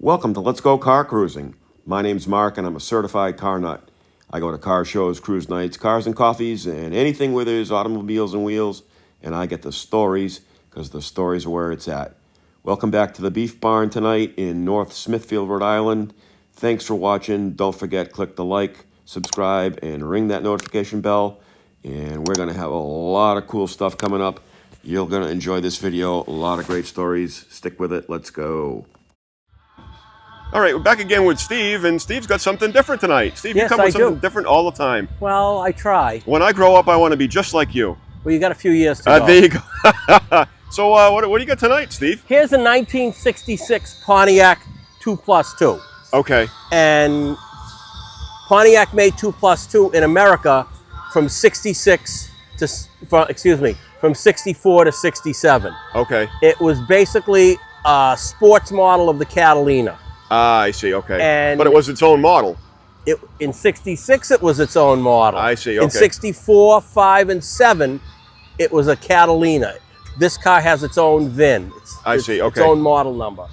Welcome to Let's Go Car Cruising. My name's Mark and I'm a certified car nut. I go to car shows, cruise nights, cars and coffees, and anything where there's automobiles and wheels, and I get the stories because the stories are where it's at. Welcome back to the Beef Barn tonight in North Smithfield, Rhode Island. Thanks for watching. Don't forget, click the like, subscribe, and ring that notification bell. And we're going to have a lot of cool stuff coming up. You're going to enjoy this video. A lot of great stories. Stick with it. Let's go. All right, we're back again with Steve, and Steve's got something different tonight. Steve, you Yes, come with I something do. different all the time. Well, I try. When I grow up, I want to be just like you. Well, you got a few years to go. There you go. So what do you got tonight, Steve? Here's a 1966 Pontiac 2+2. Okay. And Pontiac made 2+2 in America from 64 to 67. Okay. It was basically a sports model of the Catalina. Ah, I see. Okay. And but it was its own model. In 66, it was its own model. I see. Okay. In 64, 5, and 7, it was a Catalina. This car has its own VIN. I see. Okay. Its own model number.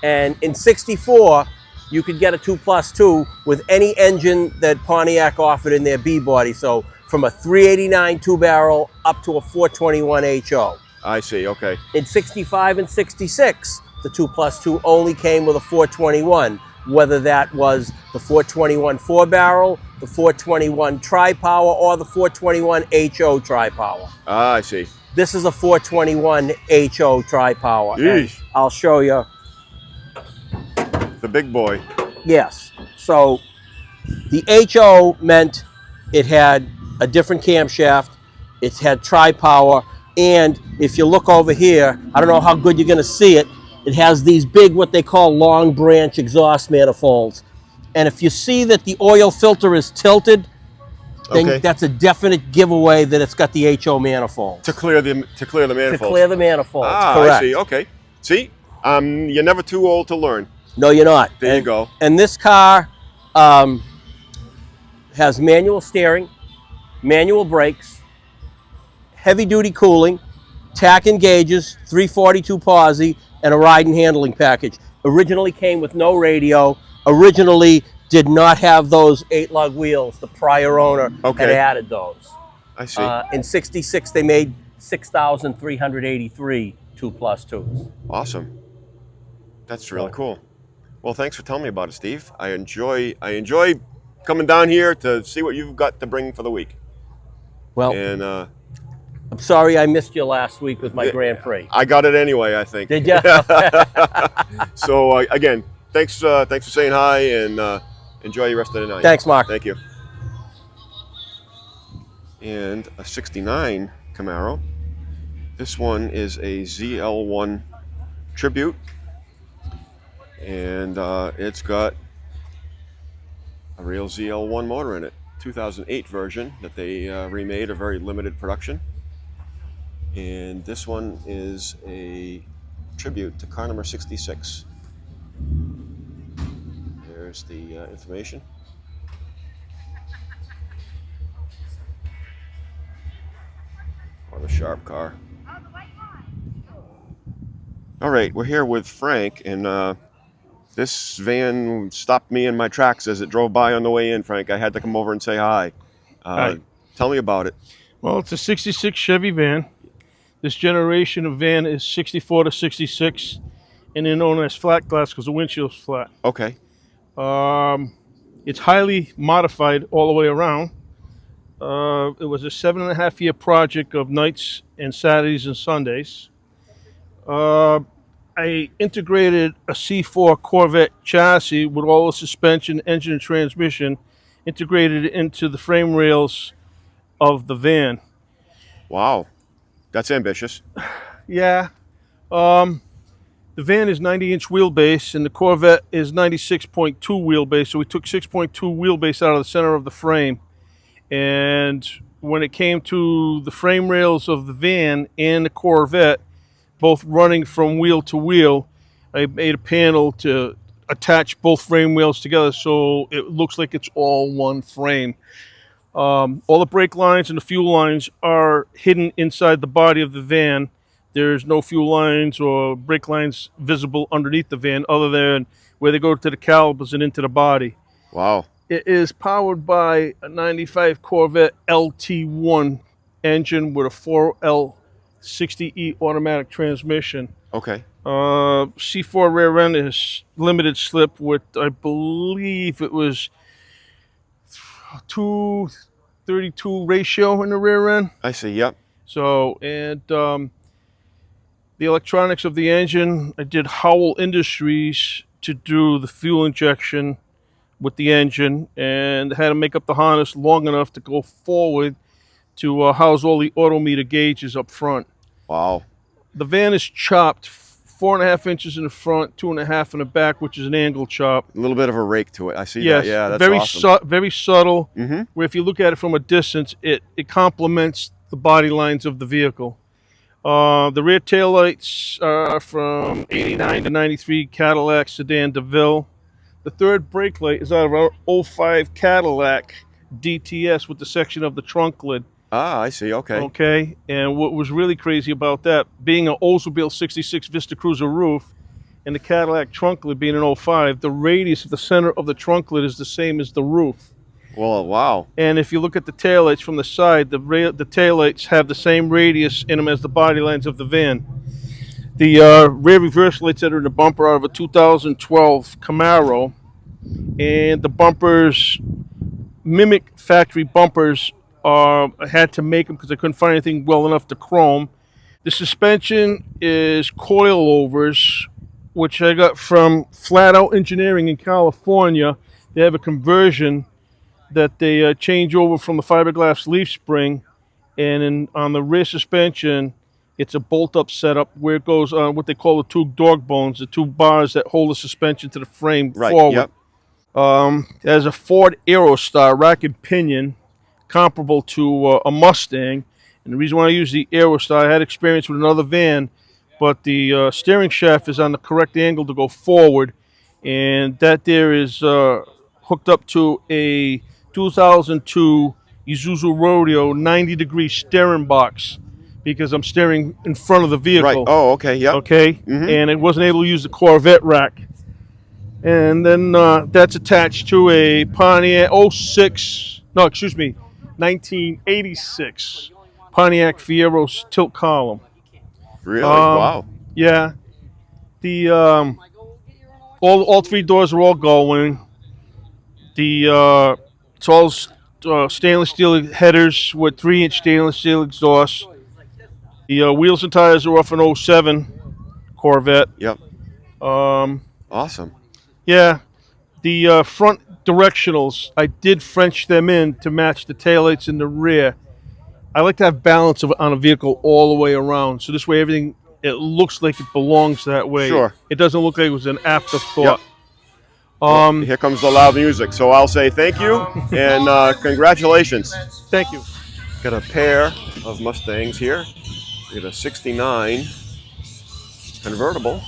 And in 64, you could get a 2+2 with any engine that Pontiac offered in their B body. So from a 389 two-barrel up to a 421 HO. I see. Okay. In 65 and 66, the 2+2 only came with a 421, whether that was the 421 four-barrel, the 421 tri-power, or the 421 HO tri-power. Ah, I see. This is a 421 HO tri-power. Yeesh. I'll show you. The big boy. Yes. So the HO meant it had a different camshaft, it had tri-power, and if you look over here, I don't know how good you're going to see it, it has these big, what they call long branch exhaust manifolds. And if you see that the oil filter is tilted, then Okay. that's a definite giveaway that it's got the HO manifold. To clear the manifold. To clear the manifolds, Ah, correct. I see. Okay. See, you're never too old to learn. No, you're not. There you go. And this car has manual steering, manual brakes, heavy-duty cooling, tack and gauges, 342 posi, and a ride and handling package. Originally came with no radio. Originally did not have those 8-lug wheels. The prior owner had added those. I see. In 66, they made 6,383 2+2s. Awesome. That's really cool. Well, thanks for telling me about it, Steve. I enjoy coming down here to see what you've got to bring for the week. Well, And I'm sorry I missed you last week with my Grand Prix. I got it anyway, I think. Did you? So again, thanks for saying hi, and enjoy the rest of the night. Thanks, Mark. Thank you. And a 69 Camaro. This one is a ZL1 Tribute, and it's got a real ZL1 motor in it. 2008 version that they remade, a very limited production. And this one is a tribute to car number 66. There's the information. Or the sharp car. All right, we're here with Frank, and this van stopped me in my tracks as it drove by on the way in, Frank. I had to come over and say hi. Hi. Tell me about it. Well, it's a 66 Chevy van. This generation of van is 64 to 66, and they're known as flat glass because the windshield's flat. Okay. It's highly modified all the way around. It was a 7.5 year project of nights and Saturdays and Sundays. I integrated a C4 Corvette chassis with all the suspension, engine, and transmission, integrated it into the frame rails of the van. Wow. That's ambitious. Yeah. The van is 90-inch wheelbase, and the Corvette is 96.2 wheelbase. So we took 6.2 wheelbase out of the center of the frame. And when it came to the frame rails of the van and the Corvette, both running from wheel to wheel, I made a panel to attach both frame rails together so it looks like it's all one frame. All the brake lines and the fuel lines are hidden inside the body of the van. There's no fuel lines or brake lines visible underneath the van other than where they go to the calipers and into the body. Wow. It is powered by a 95 Corvette LT1 engine with a 4L60E automatic transmission. Okay. C4 rear end is limited slip with, I believe it was 232 ratio in the rear end. I see. Yep. So, and the electronics of the engine, I did Howell Industries to do the fuel injection with the engine, and had to make up the harness long enough to go forward to house all the odometer gauges up front. Wow. The van is chopped 4.5 inches in the front, 2.5 in the back, which is an angle chop. A little bit of a rake to it. I see Yes, that. Yeah, that's very awesome. very subtle. Mm-hmm. Where if you look at it from a distance, it complements the body lines of the vehicle. The rear taillights are from 89 to 93 Cadillac Sedan DeVille. The third brake light is out of our 05 Cadillac DTS with the section of the trunk lid. Ah, I see. Okay. Okay, and what was really crazy about that, being an Oldsmobile 66 Vista Cruiser roof and the Cadillac trunk lid being an 05, the radius of the center of the trunk lid is the same as the roof. Well, wow. And if you look at the taillights from the side, the taillights have the same radius in them as the body lines of the van. The rear reverse lights that are in the bumper are of a 2012 Camaro, and the bumpers mimic factory bumpers. I had to make them because I couldn't find anything well enough to chrome. The suspension is coilovers, which I got from Flat Out Engineering in California. They have a conversion that they change over from the fiberglass leaf spring, and on the rear suspension, it's a bolt-up setup where it goes on what they call the two dog bones, the two bars that hold the suspension to the frame Right. forward. Yep. There's a Ford Aerostar rack and pinion comparable to a Mustang. And the reason why I use the Aerostar, I had experience with another van, but the steering shaft is on the correct angle to go forward. And that there is hooked up to a 2002 Isuzu Rodeo 90-degree steering box because I'm steering in front of the vehicle. Right. Oh, okay. Yep. Okay? Mhm. And it wasn't able to use the Corvette rack. And then that's attached to a Pontiac 1986 Pontiac Fieros tilt column. Really? Wow. Yeah. The all three doors are all going. The it's all stainless steel headers with 3-inch stainless steel exhausts. The wheels and tires are off an 07 Corvette. Yep. Um, Awesome. yeah. The front directionals, I did French them in to match the taillights in the rear. I like to have balance on a vehicle all the way around, so this way everything, it looks like it belongs that way. Sure. It doesn't look like it was an afterthought. Yep. Well, here comes the loud music. So I'll say thank you and congratulations. Thank you. Got a pair of Mustangs here. We got a 69 convertible,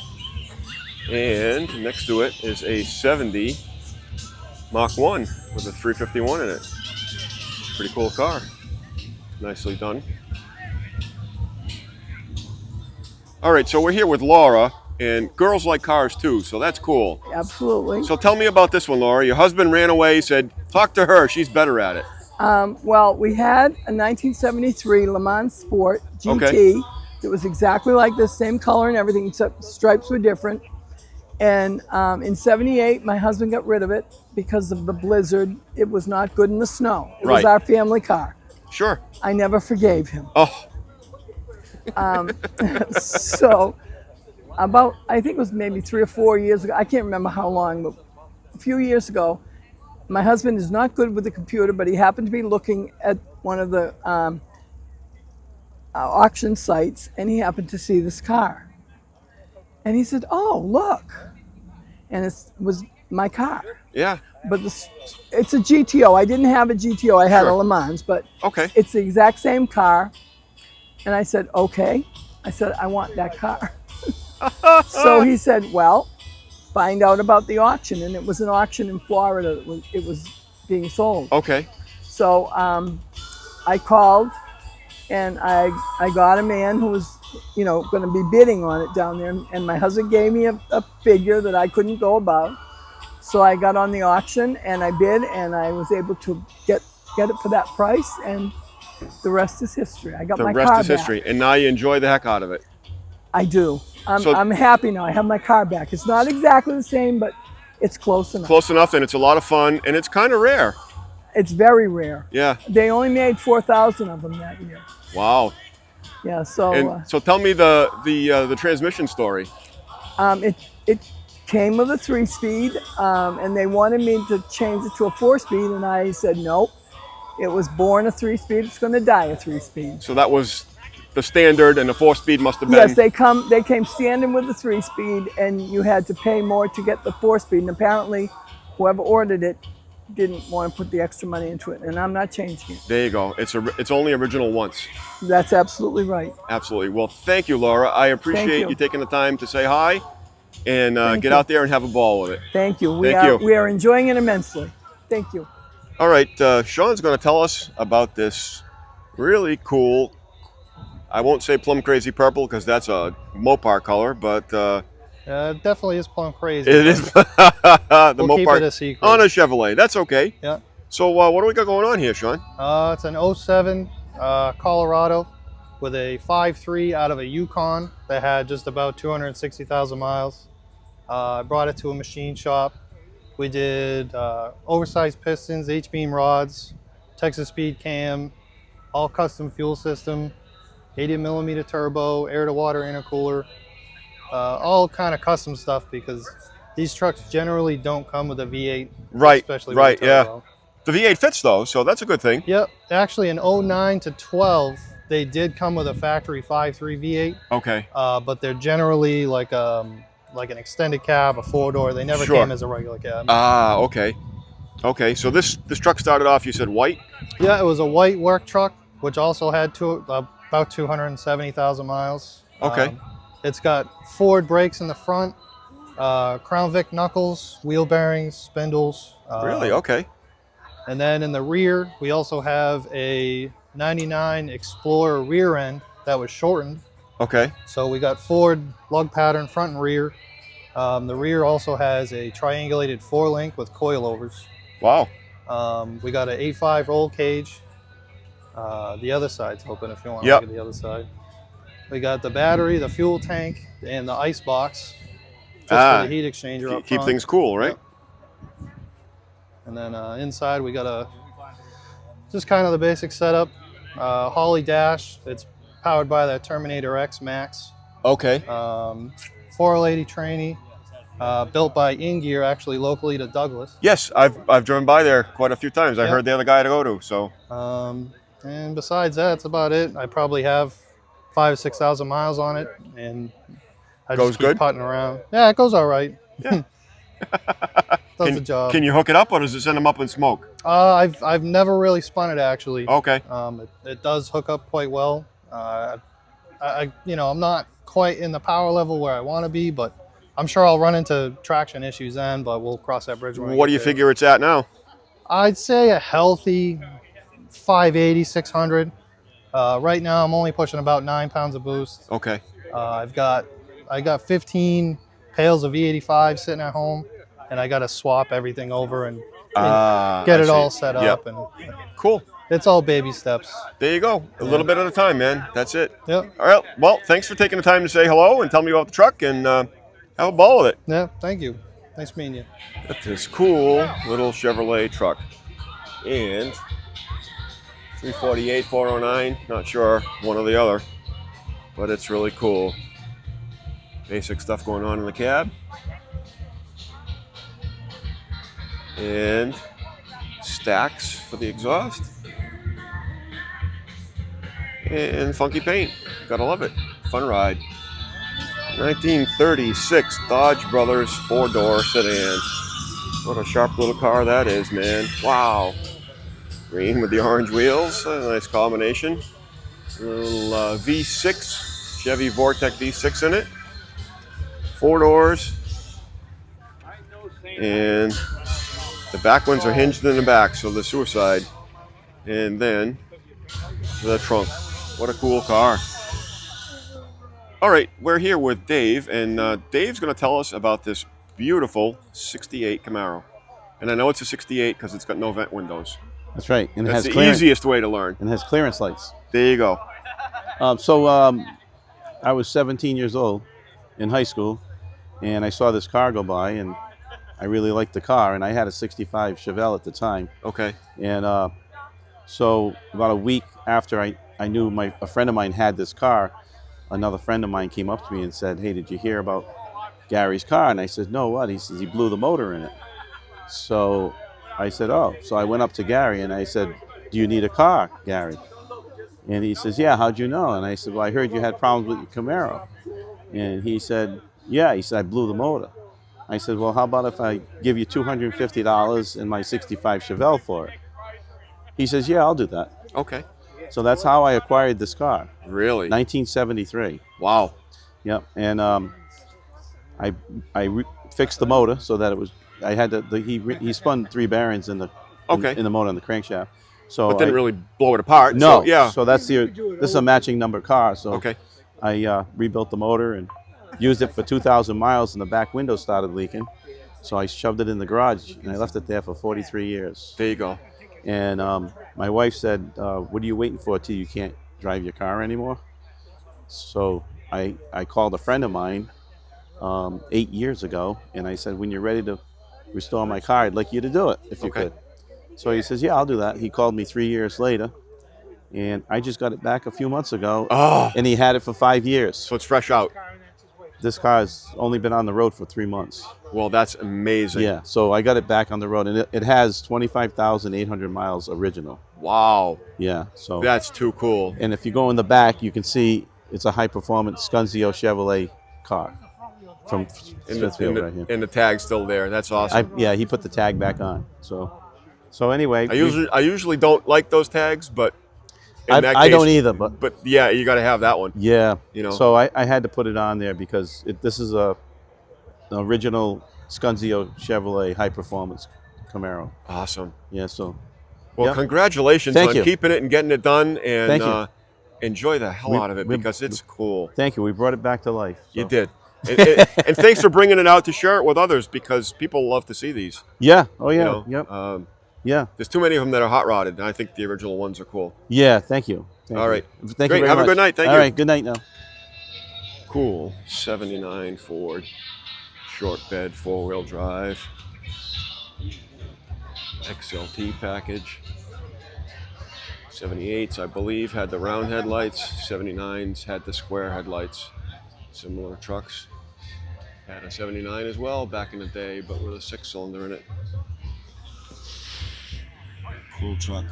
and next to it is a 70 Mach 1 with a 351 in it. Pretty cool car. Nicely done. All right, so we're here with Laura, and girls like cars too, so that's cool. Absolutely. So tell me about this one, Laura. Your husband ran away, said, talk to her, she's better at it. Well, we had a 1973 Le Mans Sport GT. Okay. That was exactly like this, same color and everything, except stripes were different. And in 78, my husband got rid of it because of the blizzard. It was not good in the snow. It was Right. our family car. Sure. I never forgave him. Oh, So about, I think it was maybe 3 or 4 years ago, I can't remember how long, but a few years ago, my husband is not good with the computer, but he happened to be looking at one of the auction sites, and he happened to see this car. And he said, oh, look. And it was my car. yeah. But it's a GTO. I didn't have a GTO. I had Sure. a Le Mans, but Okay. it's the exact same car. And I said, okay. I said, I want that car. So he said, well, find out about the auction. And it was an auction in Florida. It was being sold. Okay. So I called, and I got a man who was going to be bidding on it down there. And my husband gave me a figure that I couldn't go above. So I got on the auction and I bid, and I was able to get it for that price, and the rest is history. I got my car back. The rest is history, and now you enjoy the heck out of it. I do. So- I'm happy now. I have my car back. It's not exactly the same, but it's close enough. Close enough, and it's a lot of fun, and it's kind of rare. It's very rare. Yeah. They only made 4,000 of them that year. Wow. Yeah. So And so tell me the transmission story. it came with a 3-speed, and they wanted me to change it to a 4-speed, and I said nope. It was born a 3-speed. It's going to die a 3-speed. So that was the standard, and the 4-speed must have been. Yes, they came standing with the 3-speed, and you had to pay more to get the 4-speed. And apparently, whoever ordered it didn't want to put the extra money into it, and I'm not changing it. There you go. It's only original once. That's absolutely right. Absolutely. Well, thank you, Laura. I appreciate you taking the time to say hi, and get out there and have a ball with it. Thank you. Thank you. We are enjoying it immensely. Thank you. All right, Sean's going to tell us about this really cool, I won't say plum crazy purple because that's a Mopar color, but It definitely is plum crazy. it is the We'll keep Mopar it a secret. on a Chevrolet. That's okay. Yeah. So what do we got going on here, Sean? It's an 07 Colorado with a 5.3 out of a Yukon that had just about 260,000 miles. I brought it to a machine shop. We did oversized pistons, H-beam rods, Texas speed cam, all custom fuel system, 80mm turbo, air-to-water intercooler, all kind of custom stuff because these trucks generally don't come with a V8. Right, especially with right, a turbo. The V8 fits though, so that's a good thing. Yep, actually in 09 to 12, they did come with a factory 5.3 V8, Okay. but they're generally like an extended cab, a 4-door. They never Sure. came as a regular cab. Ah, okay. Okay, so this truck started off, you said white? Yeah, it was a white work truck, which also had about 270,000 miles. Okay. It's got Ford brakes in the front, Crown Vic knuckles, wheel bearings, spindles. Really? Okay. And then in the rear, we also have a 99 Explorer rear end that was shortened. Okay. So we got Ford lug pattern front and rear. The rear also has a triangulated 4-link with coilovers. Wow. We got an 8.5 roll cage. The other side's open if you want to Yep. look at the other side. We got the battery, the fuel tank, and the ice box just for the heat exchanger up Keep front. things cool, right? Yep. And then inside we got just kind of the basic setup. Holly dash. It's powered by the Terminator X Max. Okay. 480 tranny, built by InGear, actually locally to Douglas. Yes, I've driven by there quite a few times. I Yep. heard they're the guy to go to. So And besides that, that's about it. I probably have 5,000 or 6,000 miles on it, and I Goes just keep good? putting around. Yeah, it goes all right. Yeah. Does the job. Can you hook it up, or does it send them up in smoke? I've never really spun it actually. Okay. It does hook up quite well. I'm not quite in the power level where I want to be, but I'm sure I'll run into traction issues then. But we'll cross that bridge when we What do get you there. figure it's at now? I'd say a healthy 580, 600. Right now, I'm only pushing about 9 pounds of boost. Okay. I got 15 pails of V85 sitting at home, and I got to swap everything over and get I it see. all set Yep. up. And Cool. it's all baby steps. There you go. A little bit at a time, man. That's it. Yep. All right. Well, thanks for taking the time to say hello and tell me about the truck, and have a ball with it. Yeah. Thank you. Nice meeting you. Got this cool little Chevrolet truck. And 348, 409, not sure, one or the other. But it's really cool. Basic stuff going on in the cab. And stacks for the exhaust. And funky paint. Gotta love it. Fun ride. 1936 Dodge Brothers 4-door sedan. What a sharp little car that is, man. Wow. Green with the orange wheels. A nice combination. A little V6, Chevy Vortec V6 in it. 4 doors. And the back ones are hinged in the back, so the suicide. And then the trunk. What a cool car. All right, we're here with Dave, and Dave's going to tell us about this beautiful '68 Camaro. And I know it's a '68 because it's got no vent windows. That's right, and it That's has the easiest way to learn. and has clearance lights. There you go. I was 17 years old in high school, and I saw this car go by, and I really liked the car, and I had a '65 Chevelle at the time. Okay. And so about a week after I knew a friend of mine had this car, another friend of mine came up to me and said, "Hey, did you hear about Gary's car?" And I said, "No, what?" He says, "He blew the motor in it." So I said, "Oh." So I went up to Gary and I said, "Do you need a car, Gary?" And he says, "Yeah, how'd you know?" And I said, "Well, I heard you had problems with your Camaro." And he said, "Yeah." He said, "I blew the motor." I said, "Well, how about if I give you $250 and my '65 Chevelle for it?" He says, "Yeah, I'll do that." Okay. So that's how I acquired this car, Really? 1973. Wow. Yep. And fixed the motor so that it was. I had to. He spun 3 bearings in the Okay. in the motor in the crankshaft. So But didn't really blow it apart. no. So, yeah. So this is a matching number car. So Okay. I rebuilt the motor and used it for 2,000 miles, and the back window started leaking. So I shoved it in the garage, and I left it there for 43 years. There you go. And my wife said, "What are you waiting for till you can't drive your car anymore?" So I called a friend of mine 8 years ago, and I said, "When you're ready to restore my car, I'd like you to do it if you Okay. could." So he says, "Yeah, I'll do that." He called me 3 years later, and I just got it back a few months ago, Oh, and he had it for 5 years. so it's fresh out. This car has only been on the road for 3 months. Well, that's amazing. Yeah, so I got it back on the road, and it has 25,800 miles original. Wow. Yeah, so That's too cool. and if you go in the back, you can see it's a high-performance Scunzio Chevrolet car from Smithfield right here. And the tag's still there. That's awesome. Yeah, he put the tag back on. So anyway, I usually don't like those tags, but in that I case, don't either, but But yeah, you got to have that one. yeah, You know. So I had to put it on there because this is an original Scunzio Chevrolet high-performance Camaro. Awesome. Yeah, so Well, yeah. congratulations Thank on you. keeping it and getting it done, and Thank you. enjoy the hell out of it we- because it's cool. Thank you. We brought it back to life. You so. did. And thanks for bringing it out to share it with others because people love to see these. Yeah. Oh yeah. You know? Yep. Yeah. There's too many of them that are hot rodded, and I think the original ones are cool. Yeah. Thank you. Thank All you. right. Thank Great. you very Have a much. good night. Thank All you. right. Good night now. Cool. 79 Ford. Short bed, 4-wheel drive. XLT package. 78s, I believe, had the round headlights. 79s had the square headlights. Similar trucks. Had a 79 as well back in the day, but with a 6-cylinder in it. Cool truck.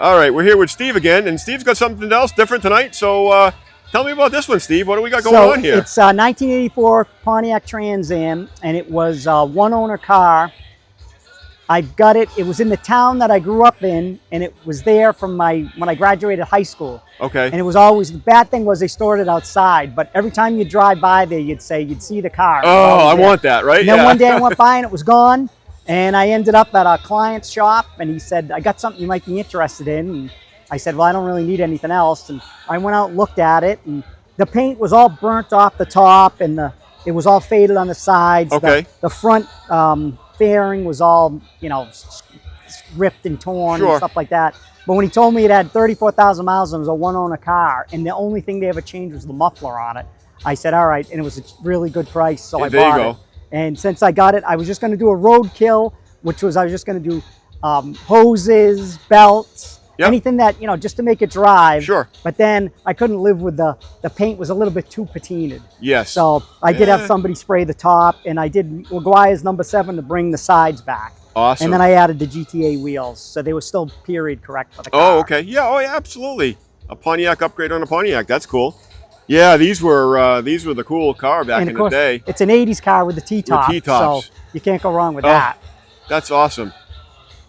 All right, we're here with Steve again, and Steve's got something else different tonight. So tell me about this one, Steve. What do we got going on here? It's a 1984 Pontiac Trans Am, and it was a one-owner car. I got it. It was in the town that I grew up in, and it was there from when I graduated high school. Okay. And it was always, the bad thing was they stored it outside, but every time you drive by there, you'd see the car. It was Oh, always I there. want that, right? And then one day I went by and it was gone. And I ended up at a client's shop, and he said, "I got something you might be interested in." And I said, "Well, I don't really need anything else." And I went out and looked at it, and the paint was all burnt off the top, and it was all faded on the sides. Okay. The front fairing was all, ripped and torn Sure. and stuff like that. But when he told me it had 34,000 miles and it was a one-owner car, and the only thing they ever changed was the muffler on it, I said, "All right," and it was a really good price, so I There you bought go. it. And since I got it, I was just going to do a roadkill, which was I was just going to do hoses, belts, Yep. anything that, just to make it drive. Sure. But then I couldn't live with the paint was a little bit too patinaed. Yes. So I did have Yeah. somebody spray the top, and I did Maguire's number 7 to bring the sides back. Awesome. And then I added the GTA wheels, so they were still period correct for the car. Oh, okay. Yeah. Oh, yeah. Absolutely. A Pontiac upgrade on a Pontiac. That's cool. Yeah, these were the cool car back And in of course, the day. it's an 80s car with the T-top. T-tops. So you can't go wrong with Oh, that. That's awesome.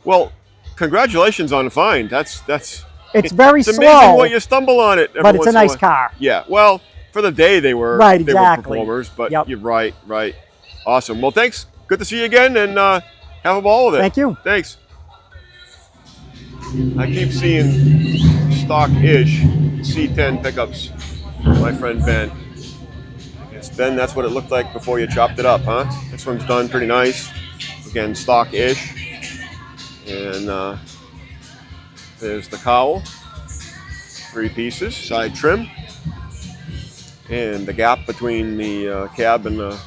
Well, congratulations on the find. That's It's very it's slow, amazing what you stumble on it. every but it's once a in nice while. car. Yeah. Well, for the day they were Right, they were exactly. performers, but Yep. you're right. Awesome. Well, thanks. Good to see you again, and have a ball with it. Thank you. Thanks. I keep seeing stock-ish C10 pickups My friend Ben. It's Ben, that's what it looked like before you chopped it up, huh? This one's done pretty nice. Again, stock-ish. And there's the cowl. 3 pieces, side trim. And the gap between the cab and the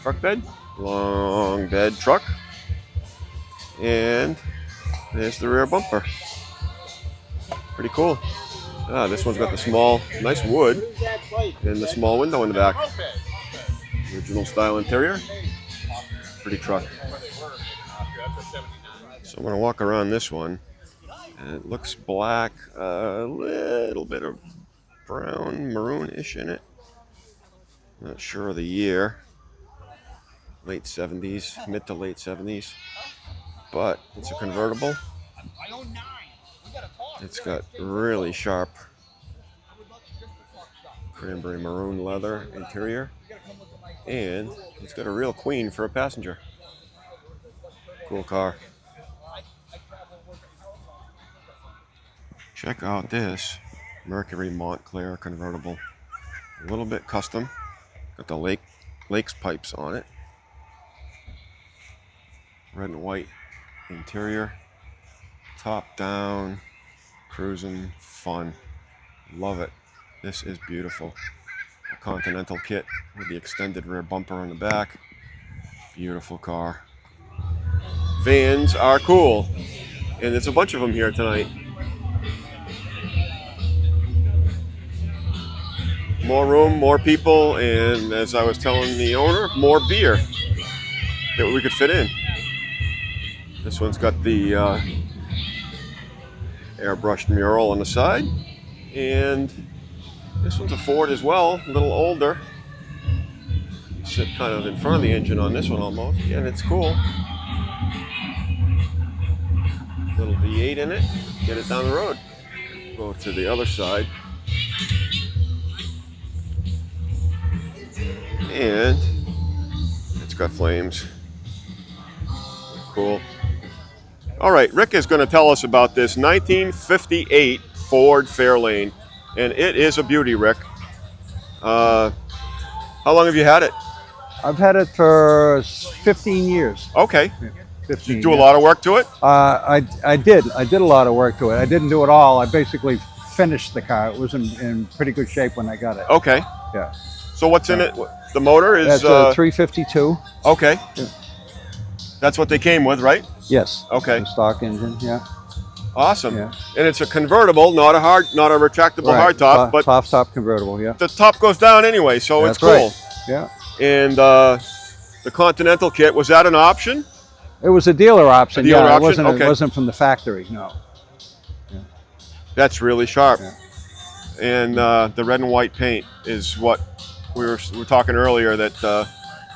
truck bed. Long bed truck. And there's the rear bumper. Pretty cool. This one's got the small, nice wood, and the small window in the back. Original style interior. Pretty truck. So I'm going to walk around this one, and it looks black, a little bit of brown, maroon-ish in it. Not sure of the year. Late 70s, mid to late 70s. But it's a convertible. It's got really sharp cranberry maroon leather interior. And it's got a real queen for a passenger. Cool car. Check out this Mercury Montclair convertible. A little bit custom. Got the Lakes pipes on it. Red and white interior. Top down. Cruising fun. Love it. This is beautiful. A Continental kit with the extended rear bumper on the back. Beautiful car. Vans are cool. And there's a bunch of them here tonight. More room, more people, and as I was telling the owner, more beer that we could fit in. This one's got the airbrushed mural on the side. And this one's a Ford as well, a little older. Sit kind of in front of the engine on this one almost. Again, it's cool. Little V8 in it. Get it down the road. Go to the other side. And it's got flames. Cool. All right, Rick is going to tell us about this 1958 Ford Fairlane. And it is a beauty, Rick. How long have you had it? I've had it for 15 years. Okay. Yeah, Did 15. you do a lot of work to it? I did a lot of work to it. I didn't do it all. I basically finished the car. It was in pretty good shape when I got it. Okay. Yeah. So what's in it? The motor is... That's a 352. Okay. Yeah. That's what they came with, right? Yes. Okay. The stock engine, yeah. Awesome. Yeah. And it's a convertible, not a retractable Right. hardtop, but top convertible, yeah. the top goes down anyway, so That's it's cool. right. Yeah. And the Continental kit, was that an option? It was a dealer option. A dealer yeah, option? Okay. It wasn't from the factory, no. That's really sharp. Yeah. And the red and white paint is what we were talking earlier, that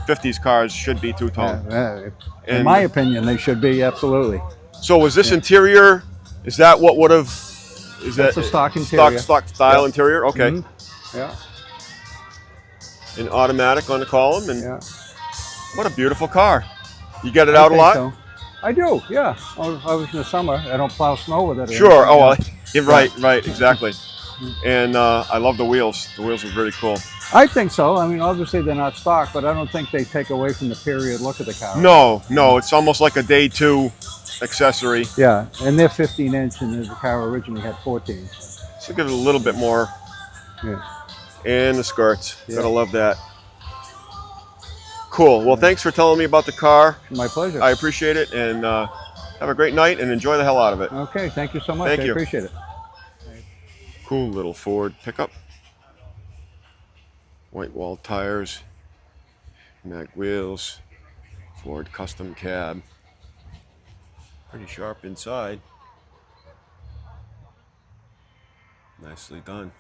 50s cars should be two-tone. Yeah, in And my opinion, they should be, absolutely. so was this interior, is that what would have... Is That's that a stock interior. Stock style Yep. interior? Okay. Mhm. Yeah, And automatic on the column, and yeah. what a beautiful car. You get it I out a think lot? so. I do, yeah. Obviously in the summer, I don't plow snow with it. or Sure. anything, Oh, well, yeah. yeah, right, exactly. And I love the wheels. The wheels are really cool. I think so. I mean, obviously they're not stock, but I don't think they take away from the period look of the car. No, it's almost like a day 2 accessory. Yeah, and they're 15-inch, and the car originally had 14. So give it a little bit more. Yeah. And the skirts. Yeah. Gotta love that. Cool. Well, thanks for telling me about the car. My pleasure. I appreciate it, and have a great night and enjoy the hell out of it. Okay, thank you so much. Thank I you. appreciate it. Cool little Ford pickup. White wall tires, mag wheels, Ford custom cab. Pretty sharp inside. Nicely done.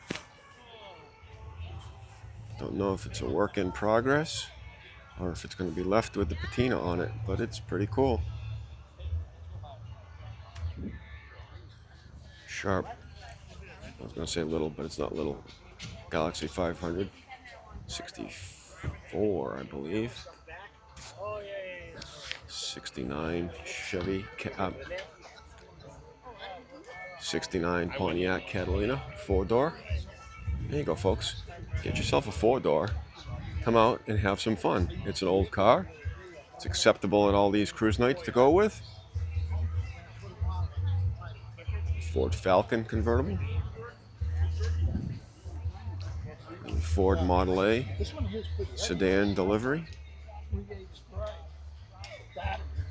Don't know if it's a work in progress or if it's going to be left with the patina on it, but it's pretty cool. Sharp. I was going to say little, but it's not little. Galaxy 500. 64, I believe. 69 Chevy, 69 Pontiac Catalina, 4-door. There you go, folks. Get yourself a 4-door. Come out and have some fun. It's an old car. It's acceptable at all these cruise nights to go with. Ford Falcon convertible. And Ford Model A sedan delivery.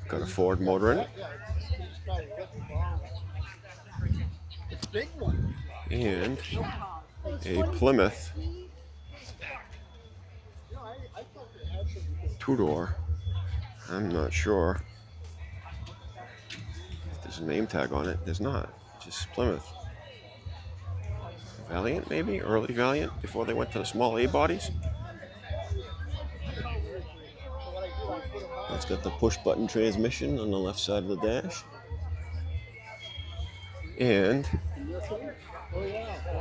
Got a Ford motor in it. And a Plymouth 2-door. I'm not sure if there's a name tag on it. There's not. Just Plymouth. Valiant, maybe? Early Valiant before they went to the small A bodies. It's got the push-button transmission on the left side of the dash. And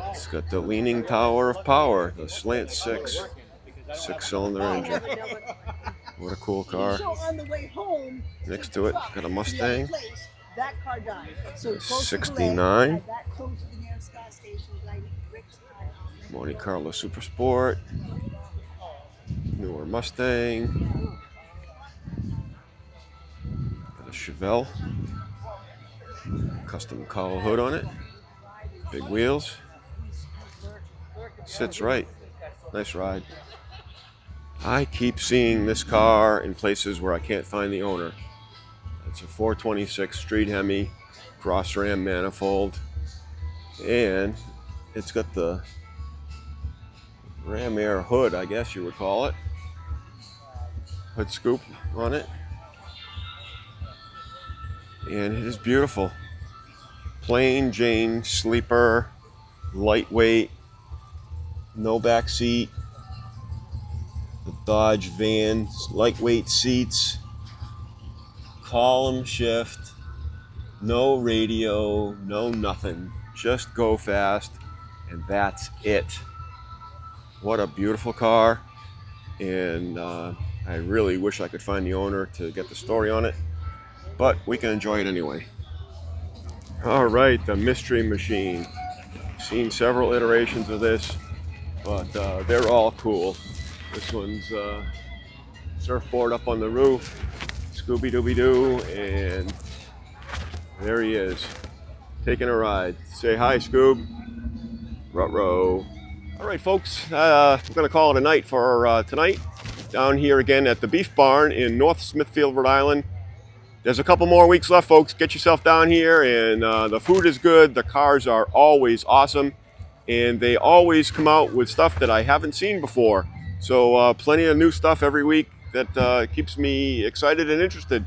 it's got the leaning tower of power, the slant 6-cylinder engine. What a cool car. Next to it, got a Mustang. 69. Monte Carlo Super Sport. Newer Mustang. Got a Chevelle. Custom cowl hood on it. Big wheels. Sits right. Nice ride. I keep seeing this car in places where I can't find the owner. It's a 426 Street Hemi, cross ram manifold, and it's got the Ram Air hood, I guess you would call it. Hood scoop on it. And it is beautiful. Plain Jane sleeper, lightweight, no back seat. The Dodge van, lightweight seats, column shift, no radio, no nothing. Just go fast, and that's it. What a beautiful car. And I really wish I could find the owner to get the story on it, but we can enjoy it anyway. All right, the Mystery Machine. I've seen several iterations of this, but they're all cool. This one's surfboard up on the roof, Scooby-Dooby-Doo, and there he is, taking a ride. Say hi, Scoob. Ruh-roh. All right, folks, we're going to call it a night for tonight. Down here again at the Beef Barn in North Smithfield, Rhode Island. There's a couple more weeks left, folks. Get yourself down here, and the food is good. The cars are always awesome, and they always come out with stuff that I haven't seen before. So plenty of new stuff every week that keeps me excited and interested.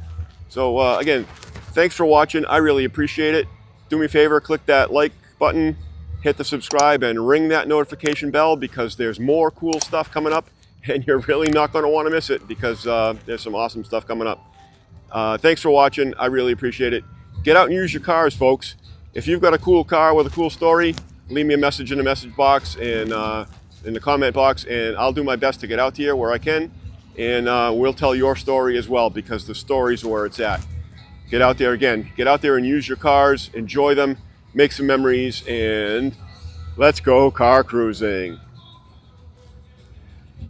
So again, thanks for watching. I really appreciate it. Do me a favor, click that like button, hit the subscribe, and ring that notification bell, because there's more cool stuff coming up, and you're really not going to want to miss it, because there's some awesome stuff coming up. Thanks for watching. I really appreciate it. Get out and use your cars, folks. If you've got a cool car with a cool story, leave me a message in the message box and in the comment box, and I'll do my best to get out here where I can, and we'll tell your story as well, because the story's where it's at. Get out there again. Get out there and use your cars. Enjoy them. Make some memories, and let's go car cruising.